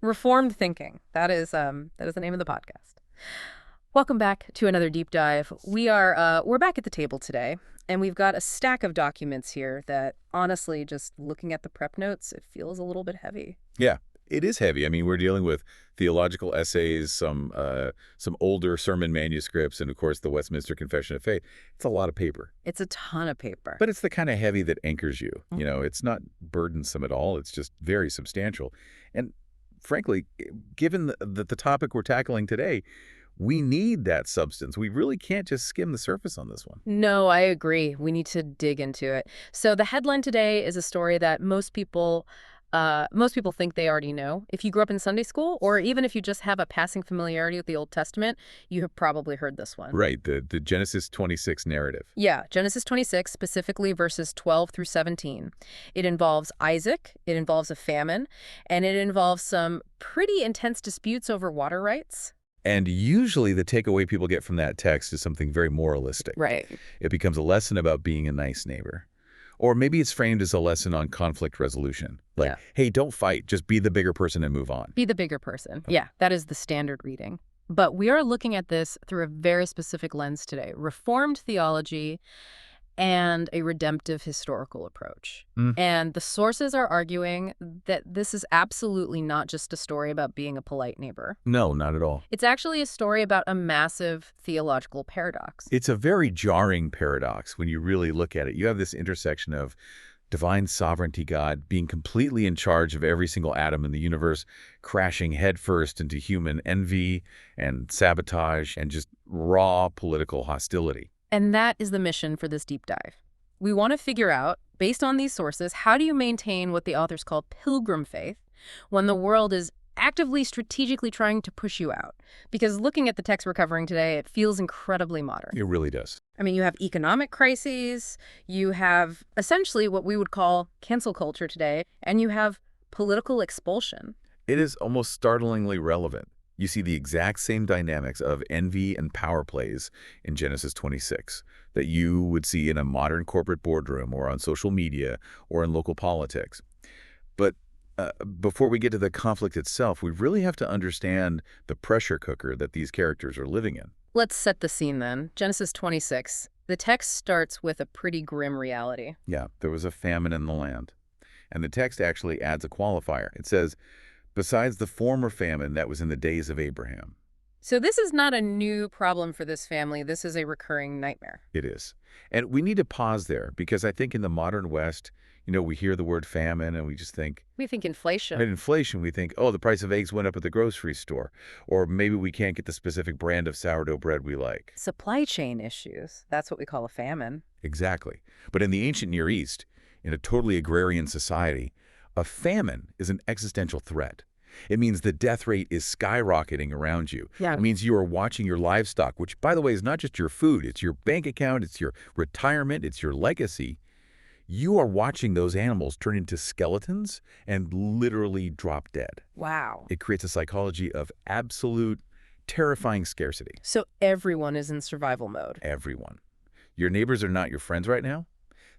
Reformed thinking. That is the name of the podcast. Welcome back to another deep dive. We're back at the table today, and we've got a stack of documents here that honestly, just looking at the prep notes, it feels a little bit heavy. Yeah, it is heavy. I mean, we're dealing with theological essays, some older sermon manuscripts, and of course the Westminster Confession of Faith. It's a lot of paper. It's a ton of paper. But it's the kind of heavy that anchors you. Mhm. It's not burdensome at all. It's just very substantial. And frankly, given the topic we're tackling today, we need that substance. We really can't just skim the surface on this one. No, I agree. We need to dig into it. So the headline today is a story that most people think they already know. If you grew up in Sunday school, or even if you just have a passing familiarity with the Old Testament, you have probably heard this one. Right, the Genesis 26 narrative. Yeah, Genesis 26, specifically verses 12 through 17. It involves Isaac, it involves a famine, and it involves some pretty intense disputes over water rights. And usually the takeaway people get from that text is something very moralistic. Right. It becomes a lesson about being a nice neighbor. Or maybe it's framed as a lesson on conflict resolution. Like, Yeah. hey, don't fight, just be the bigger person and move on. Be the bigger person. Yeah, that is the standard reading. But we are looking at this through a very specific lens today: Reformed theology and a redemptive historical approach. And the sources are arguing that this is absolutely not just a story about being a polite neighbor. No, not at all. It's actually a story about a massive theological paradox. It's a very jarring paradox when you really look at it. You have this intersection of divine sovereignty God being completely in charge of every single atom in the universe, crashing headfirst into human envy and sabotage and just raw political hostility. And that is the mission for this deep dive. We want to figure out, based on these sources, how do you maintain what the authors call pilgrim faith when the world is actively, strategically trying to push you out? Because looking at the text we're covering today, it feels incredibly modern. It really does. I mean, you have economic crises, you have essentially what we would call cancel culture today, and you have political expulsion. It is almost startlingly relevant. You see the exact same dynamics of envy and power plays in Genesis 26 that you would see in a modern corporate boardroom or on social media or in local politics. But before we get to the conflict itself, we really have to understand the pressure cooker that these characters are living in. Let's set the scene then. Genesis 26. The text starts with a pretty grim reality. Yeah, there was a famine in the land. And the text actually adds a qualifier. It says, besides the former famine that was in the days of Abraham. So this is not a new problem for this family. This is a recurring nightmare. It is. And we need to pause there because I think in the modern West, we hear the word famine and we just think, We think inflation. at inflation, we think, oh, the price of eggs went up at the grocery store. Or maybe we can't get the specific brand of sourdough bread we like. Supply chain issues. That's what we call a famine. Exactly. But in the ancient Near East, in a totally agrarian society, a famine is an existential threat. It means the death rate is skyrocketing around you. Yeah. It means you are watching your livestock, which, by the way, is not just your food. It's your bank account, it's your retirement, it's your legacy. You are watching those animals turn into skeletons and literally drop dead. Wow. It creates a psychology of absolute, terrifying scarcity. So everyone is in survival mode. Everyone. Your neighbors are not your friends right now.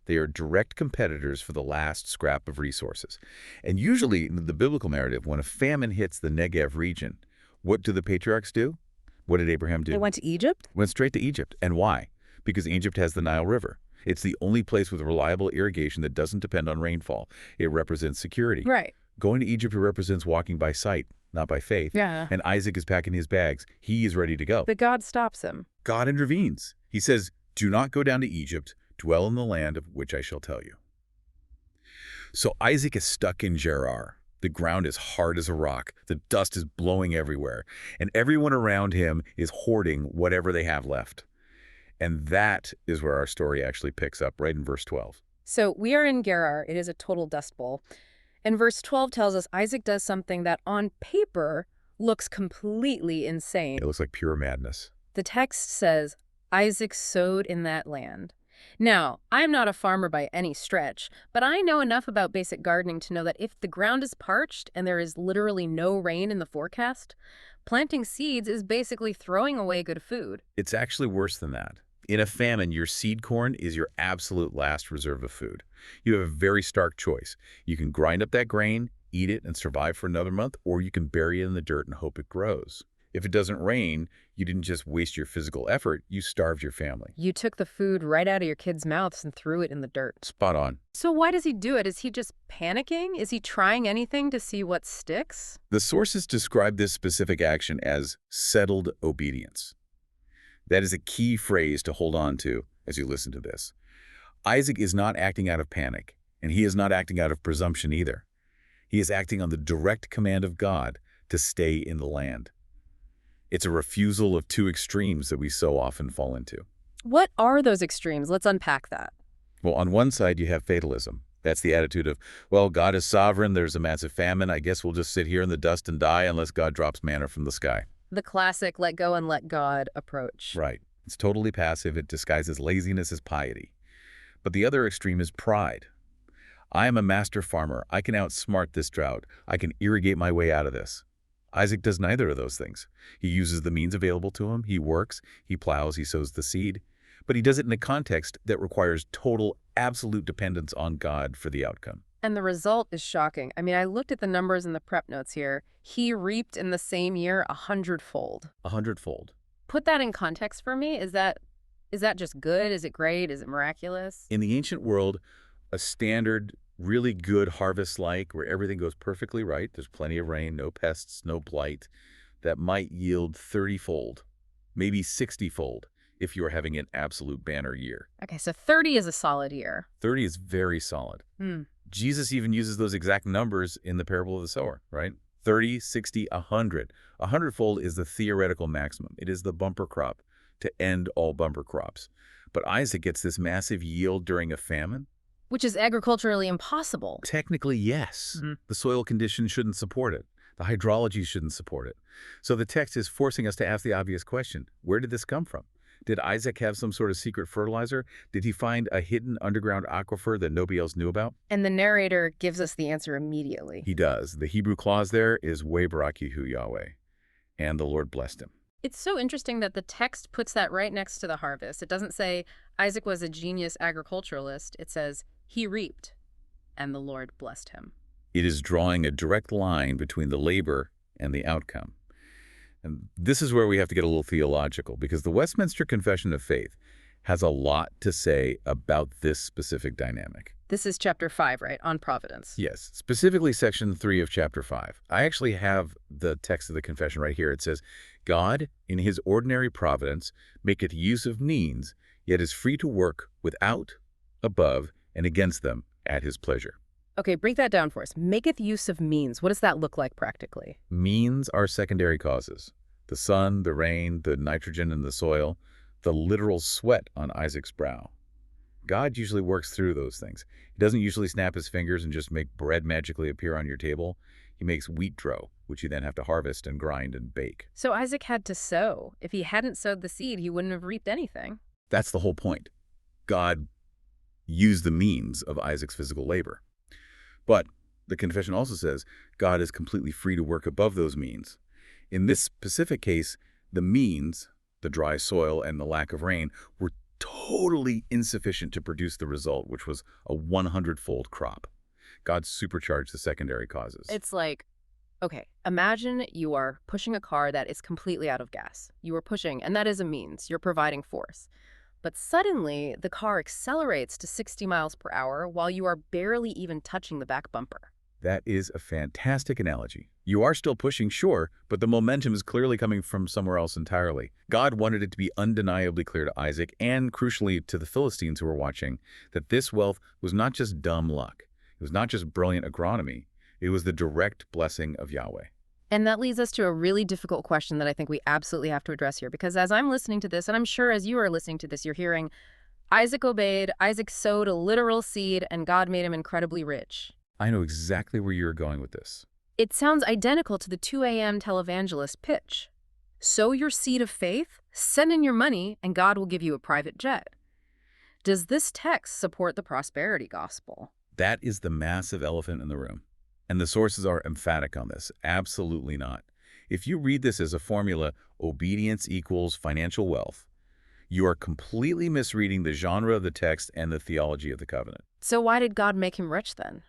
They are direct competitors for the last scrap of resources. And usually in the biblical narrative, when a famine hits the Negev region, what do the patriarchs do? What did Abraham do? They went to Egypt? Went straight to Egypt. And why? Because Egypt has the Nile River. It's the only place with reliable irrigation that doesn't depend on rainfall. It represents security. Right. Going to Egypt represents walking by sight, not by faith. Yeah. And Isaac is packing his bags. He is ready to go. But God stops him. God intervenes. He says, do not go down to Egypt. Dwell in the land of which I shall tell you. So Isaac is stuck in Gerar. The ground is hard as a rock. The dust is blowing everywhere. And everyone around him is hoarding whatever they have left. And that is where our story actually picks up, right in verse 12. So we are in Gerar. It is a total dust bowl. And verse 12 tells us Isaac does something that on paper looks completely insane. It looks like pure madness. The text says, Isaac sowed in that land. Now, I'm not a farmer by any stretch, but I know enough about basic gardening to know that if the ground is parched and there is literally no rain in the forecast, planting seeds is basically throwing away good food. It's actually worse than that. In a famine, your seed corn is your absolute last reserve of food. You have a very stark choice. You can grind up that grain, eat it and survive for another month, or you can bury it in the dirt and hope it grows. If it doesn't rain, you didn't just waste your physical effort, you starved your family. You took the food right out of your kids' mouths and threw it in the dirt. Spot on. So why does he do it? Is he just panicking? Is he trying anything to see what sticks? The sources describe this specific action as settled obedience. That is a key phrase to hold on to as you listen to this. Isaac is not acting out of panic, and he is not acting out of presumption either. He is acting on the direct command of God to stay in the land. It's a refusal of two extremes that we so often fall into. What are those extremes? Let's unpack that. Well, on one side, you have fatalism. That's the attitude of, well, God is sovereign, there's a massive famine, I guess we'll just sit here in the dust and die unless God drops manna from the sky. The classic let go and let God approach. Right. It's totally passive. It disguises laziness as piety. But the other extreme is pride. I am a master farmer. I can outsmart this drought. I can irrigate my way out of this. Isaac does neither of those things. He uses the means available to him. He works, he plows, he sows the seed. But he does it in a context that requires total, absolute dependence on God for the outcome. And the result is shocking. I mean, I looked at the numbers in the prep notes here. He reaped in the same year 100-fold. 100-fold. Put that in context for me. Is that just good? Is it great? Is it miraculous? In the ancient world, a standard, really good harvest where everything goes perfectly right, there's plenty of rain, no pests, no blight, that might yield 30-fold, maybe 60-fold if you are having an absolute banner year. Okay, so 30 is a solid year. 30 is very solid. Jesus even uses those exact numbers in the parable of the sower, right? 30, 60, 100. 100-fold is the theoretical maximum. It is the bumper crop to end all bumper crops. But Isaac gets this massive yield during a famine. Which is agriculturally impossible. Technically, yes. The soil conditions shouldn't support it. The hydrology shouldn't support it. So the text is forcing us to ask the obvious question. Where did this come from? Did Isaac have some sort of secret fertilizer? Did he find a hidden underground aquifer that nobody else knew about? And the narrator gives us the answer immediately. He does. The Hebrew clause there is Webarakihu Yahweh, and the Lord blessed him. It's so interesting that the text puts that right next to the harvest. It doesn't say Isaac was a genius agriculturalist. It says he reaped, and the Lord blessed him. It is drawing a direct line between the labor and the outcome. And this is where we have to get a little theological, because the Westminster Confession of Faith has a lot to say about this specific dynamic. This is chapter 5, right, on Providence? Yes, specifically section 3 of chapter 5. I actually have the text of the confession right here. It says, God, in his ordinary providence, maketh use of means, yet is free to work without, above, and against them at his pleasure. Okay, break that down for us. Maketh use of means. What does that look like practically? Means are secondary causes. The sun, the rain, the nitrogen in the soil, the literal sweat on Isaac's brow. God usually works through those things. He doesn't usually snap his fingers and just make bread magically appear on your table. He makes wheat dough, which you then have to harvest and grind and bake. So Isaac had to sow. If he hadn't sowed the seed, he wouldn't have reaped anything. That's the whole point. God used the means of Isaac's physical labor. But the confession also says God is completely free to work above those means. In this specific case, the means, the dry soil and the lack of rain, were totally insufficient to produce the result, which was a 100-fold crop. God supercharged the secondary causes. It's like, okay, imagine you are pushing a car that is completely out of gas. You are pushing, and that is a means. You're providing force. But suddenly, the car accelerates to 60 miles per hour while you are barely even touching the back bumper. That is a fantastic analogy. You are still pushing, sure, but the momentum is clearly coming from somewhere else entirely. God wanted it to be undeniably clear to Isaac and, crucially, to the Philistines who were watching, that this wealth was not just dumb luck. It was not just brilliant agronomy. It was the direct blessing of Yahweh. And that leads us to a really difficult question that I think we absolutely have to address here. Because as I'm listening to this, and I'm sure as you are listening to this, you're hearing, Isaac obeyed, Isaac sowed a literal seed, and God made him incredibly rich. I know exactly where you're going with this. It sounds identical to the 2 a.m. televangelist pitch. Sow your seed of faith, send in your money, and God will give you a private jet. Does this text support the prosperity gospel? That is the massive elephant in the room. And the sources are emphatic on this. Absolutely not. If you read this as a formula, obedience equals financial wealth, you are completely misreading the genre of the text and the theology of the covenant. So why did God make him rich then?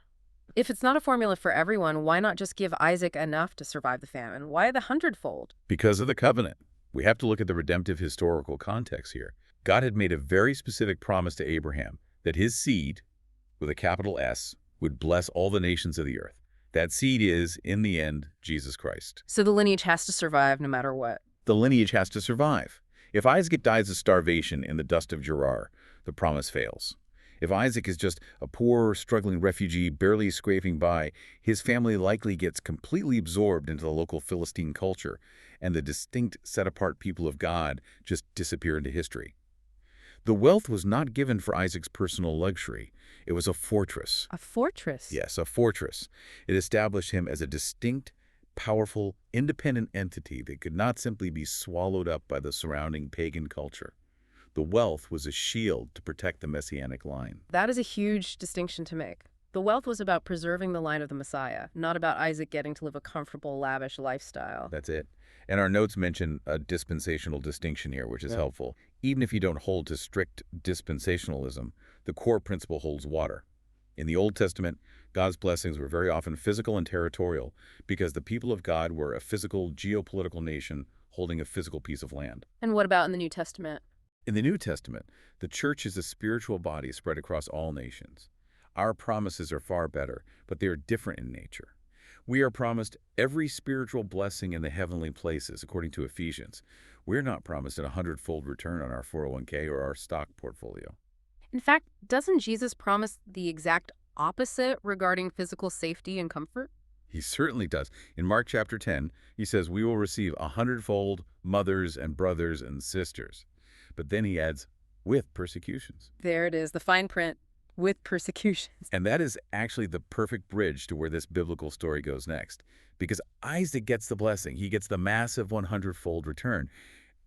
If it's not a formula for everyone, why not just give Isaac enough to survive the famine? Why the hundredfold? Because of the covenant. We have to look at the redemptive historical context here. God had made a very specific promise to Abraham that his seed, with a capital S, would bless all the nations of the earth. That seed is, in the end, Jesus Christ. So the lineage has to survive no matter what. The lineage has to survive. If Isaac dies of starvation in the dust of Gerar, the promise fails. If Isaac is just a poor, struggling refugee barely scraping by, his family likely gets completely absorbed into the local Philistine culture, and the distinct, set-apart people of God just disappear into history. The wealth was not given for Isaac's personal luxury. It was a fortress. A fortress? Yes, a fortress. It established him as a distinct, powerful, independent entity that could not simply be swallowed up by the surrounding pagan culture. The wealth was a shield to protect the messianic line. That is a huge distinction to make. The wealth was about preserving the line of the Messiah, not about Isaac getting to live a comfortable, lavish lifestyle. That's it. And our notes mention a dispensational distinction here, which is helpful. Even if you don't hold to strict dispensationalism, the core principle holds water. In the Old Testament, God's blessings were very often physical and territorial because the people of God were a physical, geopolitical nation holding a physical piece of land. And what about in the New Testament? In the New Testament, the church is a spiritual body spread across all nations. Our promises are far better, but they are different in nature. We are promised every spiritual blessing in the heavenly places, according to Ephesians. We're not promised a hundredfold return on our 401k or our stock portfolio. In fact, doesn't Jesus promise the exact opposite regarding physical safety and comfort? He certainly does. In Mark chapter 10, he says we will receive 100-fold mothers and brothers and sisters. But then he adds, with persecutions. There it is, the fine print, with persecutions. And that is actually the perfect bridge to where this biblical story goes next. Because Isaac gets the blessing. He gets the massive 100-fold return.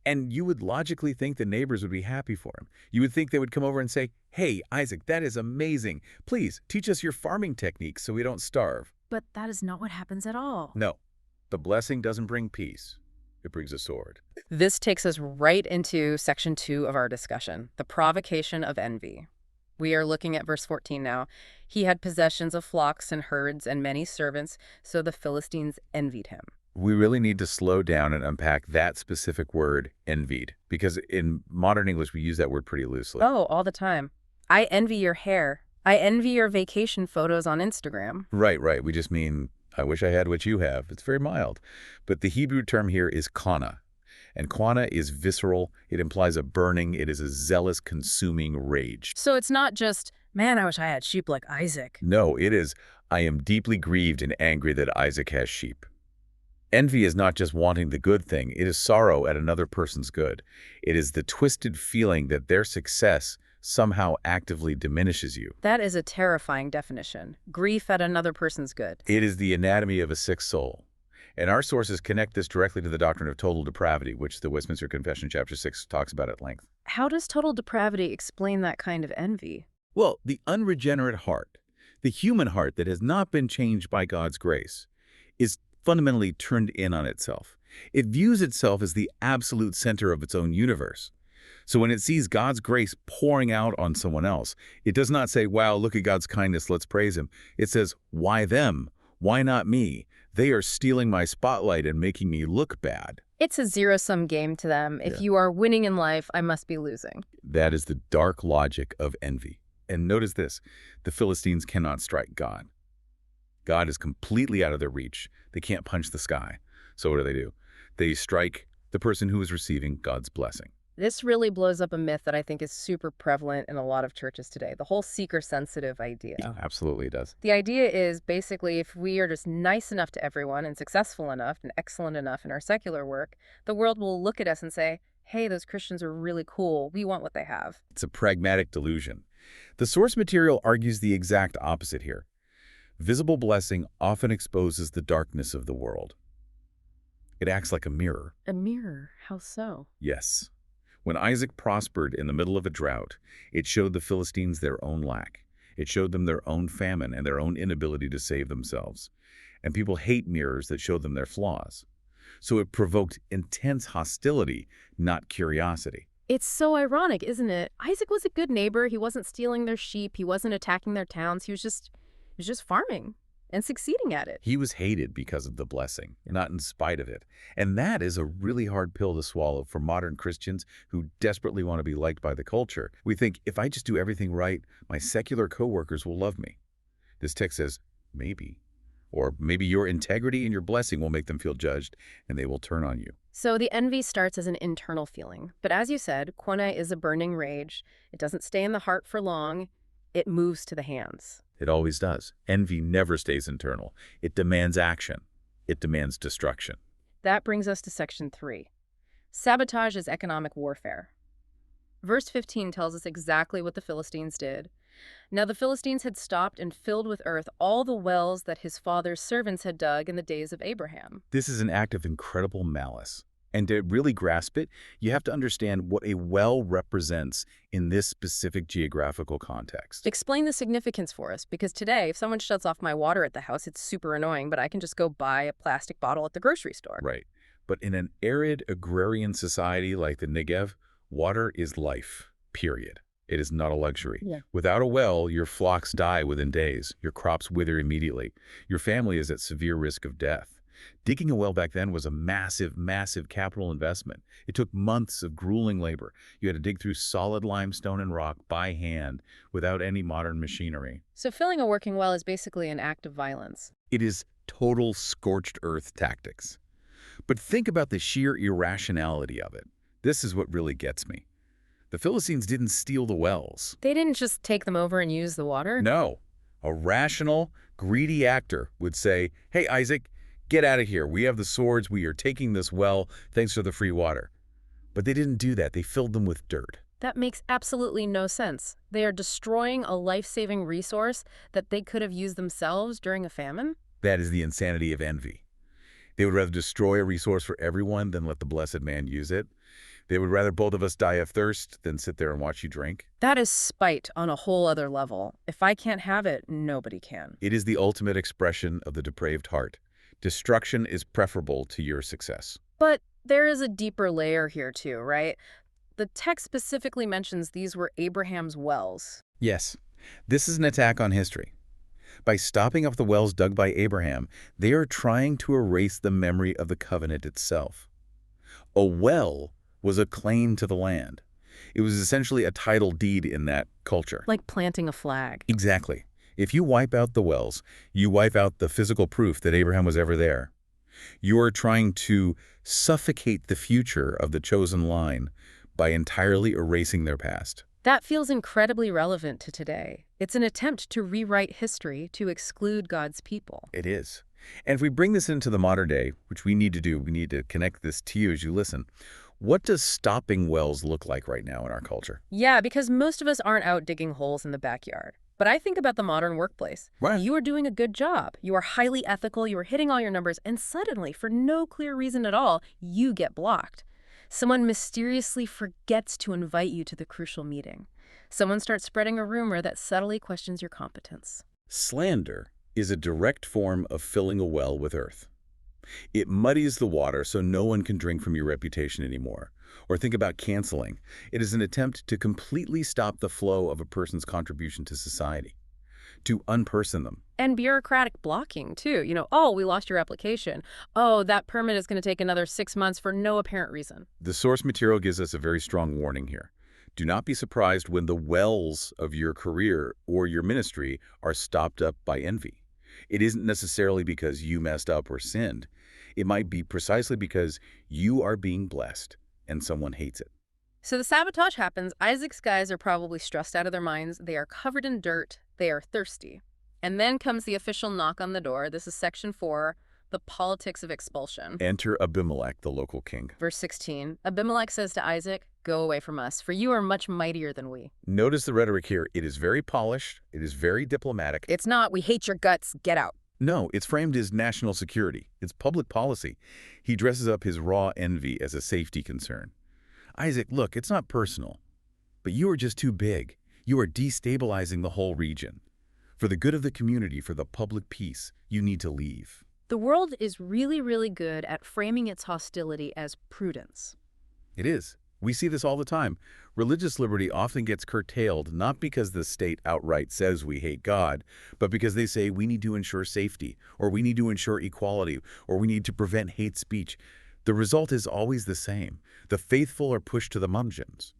And you would logically think the neighbors would be happy for him. You would think they would come over and say, hey, Isaac, that is amazing. Please, teach us your farming techniques so we don't starve. But that is not what happens at all. No, the blessing doesn't bring peace. It brings a sword. This takes us right into section 2 of our discussion, the provocation of envy. We are looking at verse 14 now. He had possessions of flocks and herds and many servants, so the Philistines envied him. We really need to slow down and unpack that specific word, envied, because in modern English, we use that word pretty loosely. Oh, all the time. I envy your hair. I envy your vacation photos on Instagram. Right. We just mean, I wish I had what you have. It's very mild. But the Hebrew term here is kana. And kana is visceral. It implies a burning. It is a zealous, consuming rage. So it's not just, man, I wish I had sheep like Isaac. No, it is, I am deeply grieved and angry that Isaac has sheep. Envy is not just wanting the good thing. It is sorrow at another person's good. It is the twisted feeling that their success somehow actively diminishes you. That is a terrifying definition. Grief at another person's good. It is the anatomy of a sick soul. And our sources connect this directly to the doctrine of total depravity, which the Westminster Confession, chapter 6, talks about at length. How does total depravity explain that kind of envy? Well, the unregenerate heart, the human heart that has not been changed by God's grace, is fundamentally turned in on itself. It views itself as the absolute center of its own universe. So when it sees God's grace pouring out on someone else, it does not say, wow, look at God's kindness, let's praise him. It says, why them? Why not me? They are stealing my spotlight and making me look bad. It's a zero-sum game to them. If you are winning in life, I must be losing. That is the dark logic of envy. And notice this, the Philistines cannot strike God. God is completely out of their reach. They can't punch the sky. So what do? They strike the person who is receiving God's blessing. This really blows up a myth that I think is super prevalent in a lot of churches today, the whole seeker-sensitive idea. Yeah, absolutely it does. The idea is basically if we are just nice enough to everyone and successful enough and excellent enough in our secular work, the world will look at us and say, hey, those Christians are really cool. We want what they have. It's a pragmatic delusion. The source material argues the exact opposite here. Visible blessing often exposes the darkness of the world. It acts like a mirror. A mirror? How so? Yes. When Isaac prospered in the middle of a drought, it showed the Philistines their own lack. It showed them their own famine and their own inability to save themselves. And people hate mirrors that show them their flaws. So it provoked intense hostility, not curiosity. It's so ironic, isn't it? Isaac was a good neighbor. He wasn't stealing their sheep. He wasn't attacking their towns. He was just was just farming and succeeding at it. He was hated because of the blessing, not in spite of it. And that is a really hard pill to swallow for modern Christians who desperately want to be liked by the culture. We think, if I just do everything right, my secular coworkers will love me. This text says, maybe. Or maybe your integrity and your blessing will make them feel judged, and they will turn on you. So the envy starts as an internal feeling. But as you said, quona is a burning rage. It doesn't stay in the heart for long. It moves to the hands. It always does. Envy never stays internal. It demands action. It demands destruction. That brings us to section 3. Sabotage is economic warfare. Verse 15 tells us exactly what the Philistines did. Now the Philistines had stopped and filled with earth all the wells that his father's servants had dug in the days of Abraham. This is an act of incredible malice. And to really grasp it, you have to understand what a well represents in this specific geographical context. Explain the significance for us, because today, if someone shuts off my water at the house, it's super annoying, but I can just go buy a plastic bottle at the grocery store. Right. But in an arid agrarian society like the Negev, water is life, period. It is not a luxury. Yeah. Without a well, your flocks die within days. Your crops wither immediately. Your family is at severe risk of death. Digging a well back then was a massive, massive capital investment. It took months of grueling labor. You had to dig through solid limestone and rock by hand without any modern machinery. So filling a working well is basically an act of violence. It is total scorched earth tactics. But think about the sheer irrationality of it. This is what really gets me. The Philistines didn't steal the wells. They didn't just take them over and use the water? No. A rational, greedy actor would say, hey, Isaac, get out of here. We have the swords. We are taking this well thanks to the free water. But they didn't do that. They filled them with dirt. That makes absolutely no sense. They are destroying a life-saving resource that they could have used themselves during a famine? That is the insanity of envy. They would rather destroy a resource for everyone than let the blessed man use it. They would rather both of us die of thirst than sit there and watch you drink. That is spite on a whole other level. If I can't have it, nobody can. It is the ultimate expression of the depraved heart. Destruction is preferable to your success. But there is a deeper layer here too, right? The text specifically mentions these were Abraham's wells. Yes, this is an attack on history. By stopping up the wells dug by Abraham, they are trying to erase the memory of the covenant itself. A well was a claim to the land. It was essentially a title deed in that culture. Like planting a flag. Exactly. If you wipe out the wells, you wipe out the physical proof that Abraham was ever there. You are trying to suffocate the future of the chosen line by entirely erasing their past. That feels incredibly relevant to today. It's an attempt to rewrite history to exclude God's people. It is. And if we bring this into the modern day, which we need to do, we need to connect this to you as you listen. What does stopping wells look like right now in our culture? Yeah, because most of us aren't out digging holes in the backyard. But I think about the modern workplace. Right. You are doing a good job. You are highly ethical. You are hitting all your numbers. And suddenly, for no clear reason at all, you get blocked. Someone mysteriously forgets to invite you to the crucial meeting. Someone starts spreading a rumor that subtly questions your competence. Slander is a direct form of filling a well with earth. It muddies the water so no one can drink from your reputation anymore. Or think about canceling. It is an attempt to completely stop the flow of a person's contribution to society, to unperson them. And bureaucratic blocking, too. Oh, we lost your application. Oh, that permit is going to take another 6 months for no apparent reason. The source material gives us a very strong warning here. Do not be surprised when the wells of your career or your ministry are stopped up by envy. It isn't necessarily because you messed up or sinned. It might be precisely because you are being blessed and someone hates it. So the sabotage happens. Isaac's guys are probably stressed out of their minds. They are covered in dirt. They are thirsty. And then comes the official knock on the door. This is section 4, the politics of expulsion. Enter Abimelech, the local king. Verse 16, Abimelech says to Isaac, "Go away from us, for you are much mightier than we." Notice the rhetoric here. It is very polished. It is very diplomatic. It's not, "We hate your guts, get out." No, it's framed as national security. It's public policy. He dresses up his raw envy as a safety concern. Isaac, look, it's not personal, but you are just too big. You are destabilizing the whole region. For the good of the community, for the public peace, you need to leave. The world is really, really good at framing its hostility as prudence. It is. We see this all the time. Religious liberty often gets curtailed not because the state outright says we hate God, but because they say we need to ensure safety, or we need to ensure equality, or we need to prevent hate speech. The result is always the same. The faithful are pushed to the margins.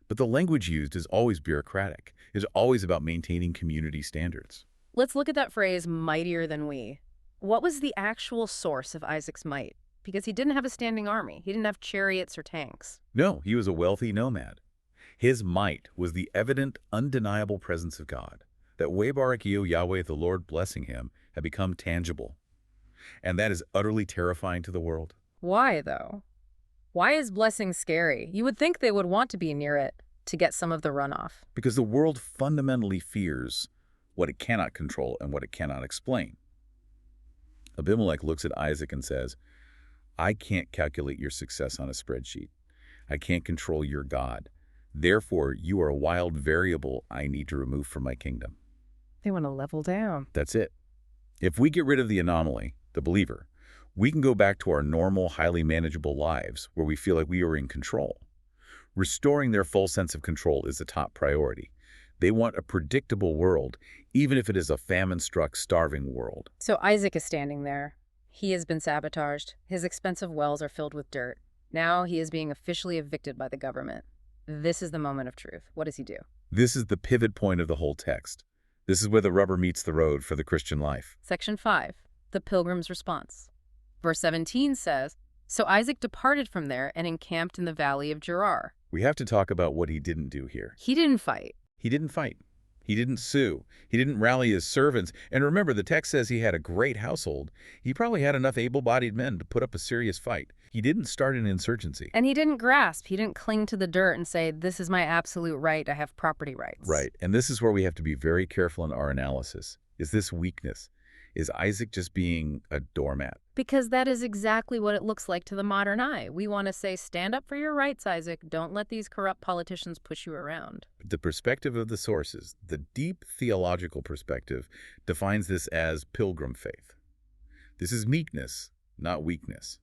But the language used is always bureaucratic, is always about maintaining community standards. Let's look at that phrase, mightier than we. What was the actual source of Isaac's might? Because he didn't have a standing army. He didn't have chariots or tanks. No, he was a wealthy nomad. His might was the evident, undeniable presence of God, that Webarakio Yahweh, the Lord blessing him, had become tangible. And that is utterly terrifying to the world. Why, though? Why is blessing scary? You would think they would want to be near it to get some of the runoff. Because the world fundamentally fears what it cannot control and what it cannot explain. Abimelech looks at Isaac and says, I can't calculate your success on a spreadsheet. I can't control your God. Therefore, you are a wild variable I need to remove from my kingdom. They want to level down. That's it. If we get rid of the anomaly, the believer, we can go back to our normal, highly manageable lives where we feel like we are in control. Restoring their full sense of control is the top priority. They want a predictable world, even if it is a famine-struck, starving world. So Isaac is standing there. He has been sabotaged. His expensive wells are filled with dirt. Now he is being officially evicted by the government. This is the moment of truth. What does he do? This is the pivot point of the whole text. This is where the rubber meets the road for the Christian life. Section 5, the Pilgrim's response. Verse 17 says, So Isaac departed from there and encamped in the valley of Gerar. We have to talk about what he didn't do here. He didn't fight. He didn't fight. He didn't sue. He didn't rally his servants. And remember, the text says he had a great household. He probably had enough able-bodied men to put up a serious fight. He didn't start an insurgency. And he didn't grasp. He didn't cling to the dirt and say, this is my absolute right. I have property rights. Right. And this is where we have to be very careful in our analysis. Is this weakness? Is Isaac just being a doormat? Because that is exactly what it looks like to the modern eye. We want to say, stand up for your rights, Isaac. Don't let these corrupt politicians push you around. The perspective of the sources, the deep theological perspective, defines this as pilgrim faith. This is meekness, not weakness.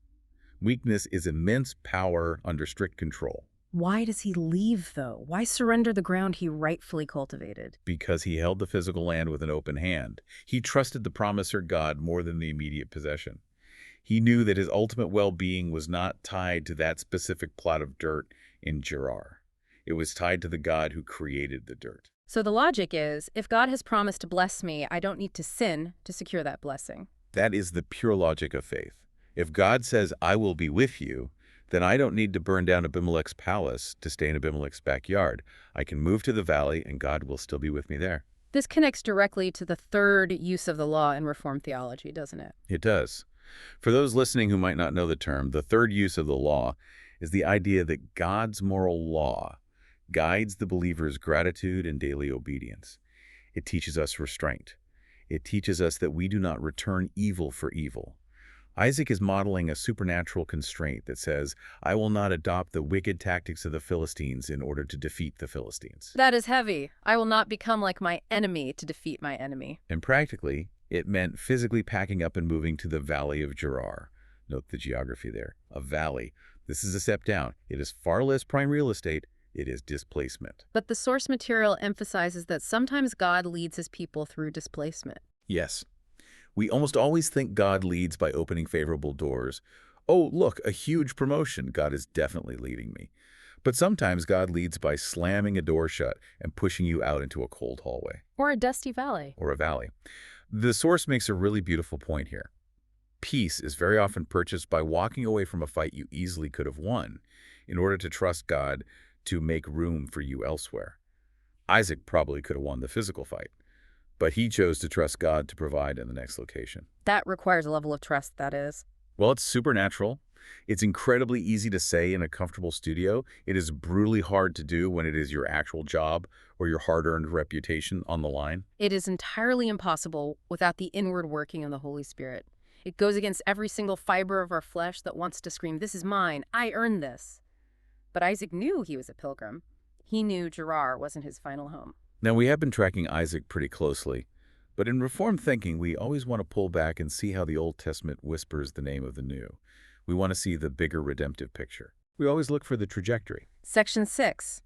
Weakness is immense power under strict control. Why does he leave, though? Why surrender the ground he rightfully cultivated? Because he held the physical land with an open hand. He trusted the promiser God more than the immediate possession. He knew that his ultimate well-being was not tied to that specific plot of dirt in Gerar. It was tied to the God who created the dirt. So the logic is, if God has promised to bless me, I don't need to sin to secure that blessing. That is the pure logic of faith. If God says, I will be with you, then I don't need to burn down Abimelech's palace to stay in Abimelech's backyard. I can move to the valley, and God will still be with me there. This connects directly to the third use of the law in Reformed theology, doesn't it? It does. For those listening who might not know the term, the third use of the law is the idea that God's moral law guides the believer's gratitude and daily obedience. It teaches us restraint. It teaches us that we do not return evil for evil. Isaac is modeling a supernatural constraint that says, I will not adopt the wicked tactics of the Philistines in order to defeat the Philistines. That is heavy. I will not become like my enemy to defeat my enemy. And practically, it meant physically packing up and moving to the valley of Gerar. Note the geography there. A valley. This is a step down. It is far less prime real estate. It is displacement. But the source material emphasizes that sometimes God leads his people through displacement. Yes. We almost always think God leads by opening favorable doors. Oh, look, a huge promotion. God is definitely leading me. But sometimes God leads by slamming a door shut and pushing you out into a cold hallway. Or a dusty valley. Or a valley. The source makes a really beautiful point here. Peace is very often purchased by walking away from a fight you easily could have won in order to trust God to make room for you elsewhere. Isaac probably could have won the physical fight, but he chose to trust God to provide in the next location. That requires a level of trust, that is. Well, it's supernatural. It's incredibly easy to say in a comfortable studio. It is brutally hard to do when it is your actual job or your hard-earned reputation on the line. It is entirely impossible without the inward working of the Holy Spirit. It goes against every single fiber of our flesh that wants to scream, this is mine, I earned this. But Isaac knew he was a pilgrim. He knew Gerar wasn't his final home. Now, we have been tracking Isaac pretty closely, but in Reformed thinking, we always want to pull back and see how the Old Testament whispers the name of the New. We want to see the bigger redemptive picture. We always look for the trajectory. Section 6.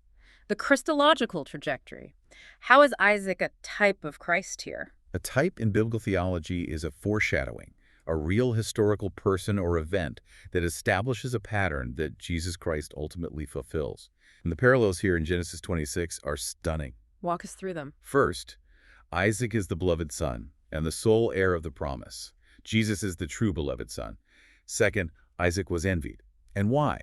The Christological trajectory. How is Isaac a type of Christ here? A type in biblical theology is a foreshadowing, a real historical person or event that establishes a pattern that Jesus Christ ultimately fulfills. And the parallels here in Genesis 26 are stunning. Walk us through them. First, Isaac is the beloved son and the sole heir of the promise. Jesus is the true beloved son. Second, Isaac was envied. And why?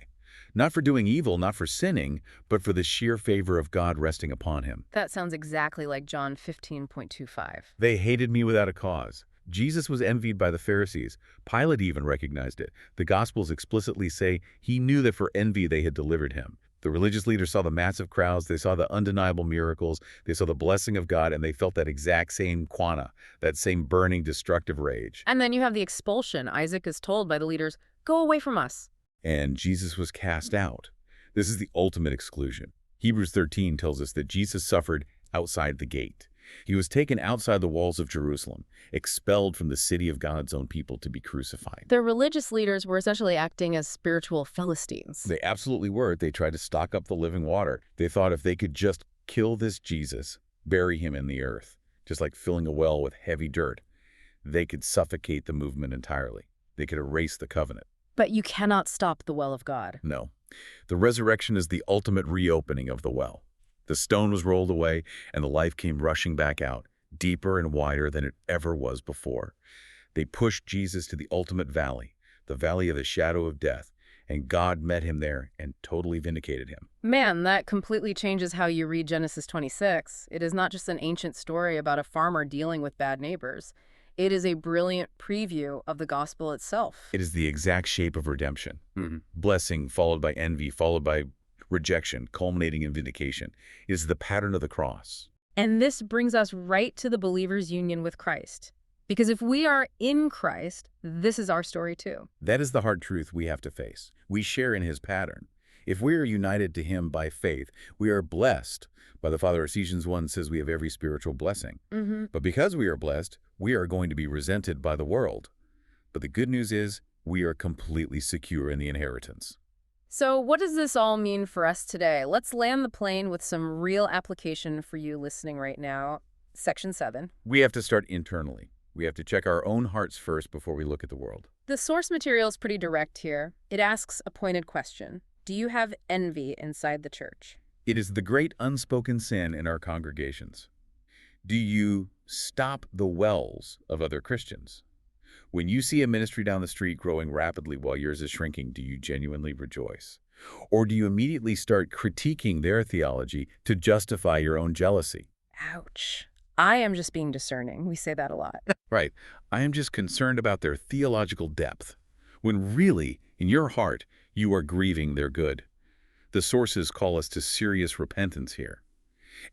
Not for doing evil, not for sinning, but for the sheer favor of God resting upon him. That sounds exactly like John 15.25. They hated me without a cause. Jesus was envied by the Pharisees. Pilate even recognized it. The Gospels explicitly say he knew that for envy they had delivered him. The religious leaders saw the massive crowds, they saw the undeniable miracles, they saw the blessing of God, and they felt that exact same quana, that same burning, destructive rage. And then you have the expulsion. Isaac is told by the leaders, "Go away from us." And Jesus was cast out. This is the ultimate exclusion. Hebrews 13 tells us that Jesus suffered outside the gate. He was taken outside the walls of Jerusalem, expelled from the city of God's own people to be crucified. The religious leaders were essentially acting as spiritual Philistines. They absolutely were. They tried to stock up the living water. They thought if they could just kill this Jesus, bury him in the earth, just like filling a well with heavy dirt, they could suffocate the movement entirely. They could erase the covenant. But you cannot stop the well of God. No. The resurrection is the ultimate reopening of the well. The stone was rolled away, and the life came rushing back out, deeper and wider than it ever was before. They pushed Jesus to the ultimate valley, the valley of the shadow of death, and God met him there and totally vindicated him. Man, that completely changes how you read Genesis 26. It is not just an ancient story about a farmer dealing with bad neighbors. It is a brilliant preview of the gospel itself. It is the exact shape of redemption. Blessing followed by envy, followed by rejection, culminating in vindication. It is the pattern of the cross. And this brings us right to the believer's union with Christ. Because if we are in Christ, this is our story too. That is the hard truth we have to face. We share in his pattern. If we are united to him by faith, we are blessed. By the Father, Ephesians 1 says we have every spiritual blessing. But because we are blessed, we are going to be resented by the world. But the good news is we are completely secure in the inheritance. So what does this all mean for us today? Let's land the plane with some real application for you listening right now. Section 7. We have to start internally. We have to check our own hearts first before we look at the world. The source material is pretty direct here. It asks a pointed question. Do you have envy inside the church? It is the great unspoken sin in our congregations. Do you stop the wells of other Christians? When you see a ministry down the street growing rapidly while yours is shrinking, do you genuinely rejoice? Or do you immediately start critiquing their theology to justify your own jealousy? Ouch. I am just being discerning. We say that a lot. Right. I am just concerned about their theological depth, when really, in your heart, you are grieving their good. The sources call us to serious repentance here.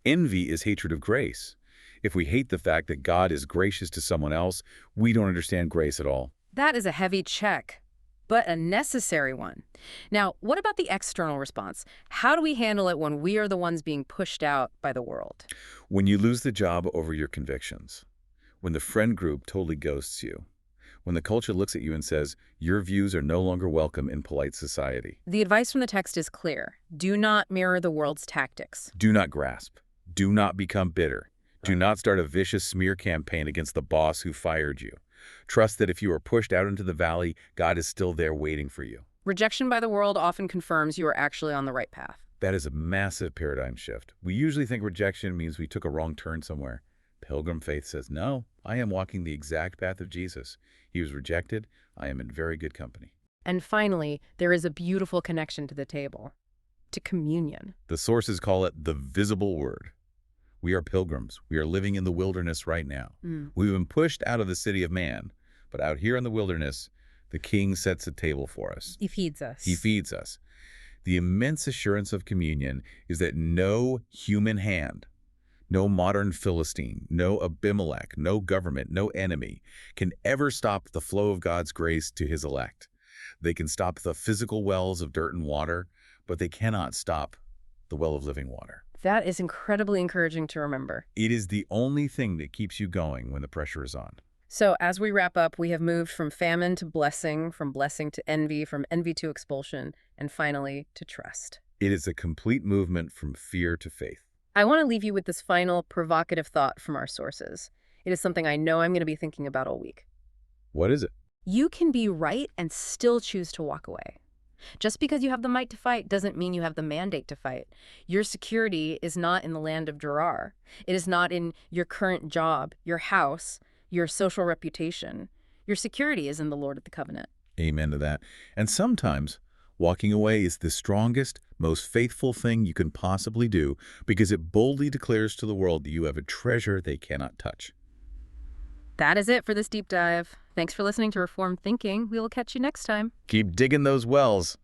Envy is hatred of grace. If we hate the fact that God is gracious to someone else, we don't understand grace at all. That is a heavy check, but a necessary one. Now, what about the external response? How do we handle it when we are the ones being pushed out by the world? When you lose the job over your convictions, when the friend group totally ghosts you, when the culture looks at you and says, your views are no longer welcome in polite society. The advice from the text is clear. Do not mirror the world's tactics. Do not grasp. Do not become bitter. Do not start a vicious smear campaign against the boss who fired you. Trust that if you are pushed out into the valley, God is still there waiting for you. Rejection by the world often confirms you are actually on the right path. That is a massive paradigm shift. We usually think rejection means we took a wrong turn somewhere. Pilgrim faith says, no, I am walking the exact path of Jesus. He was rejected. I am in very good company. And finally, there is a beautiful connection to the table, to communion. The sources call it the visible word. We are pilgrims. We are living in the wilderness right now. We've been pushed out of the city of man, but out here in the wilderness, the King sets a table for us. He feeds us. He feeds us. The immense assurance of communion is that no human hand, no modern Philistine, no Abimelech, no government, no enemy can ever stop the flow of God's grace to his elect. They can stop the physical wells of dirt and water, but they cannot stop the well of living water. That is incredibly encouraging to remember. It is the only thing that keeps you going when the pressure is on. So as we wrap up, we have moved from famine to blessing, from blessing to envy, from envy to expulsion, and finally to trust. It is a complete movement from fear to faith. I want to leave you with this final provocative thought from our sources. It is something I know I'm going to be thinking about all week. What is it? You can be right and still choose to walk away. Just because you have the might to fight doesn't mean you have the mandate to fight. Your security is not in the land of Gerar. It is not in your current job, your house, your social reputation. Your security is in the Lord of the Covenant. Amen to that. And sometimes walking away is the strongest, most faithful thing you can possibly do because it boldly declares to the world that you have a treasure they cannot touch. That is it for this deep dive. Thanks for listening to Reformed Thinking. We will catch you next time. Keep digging those wells.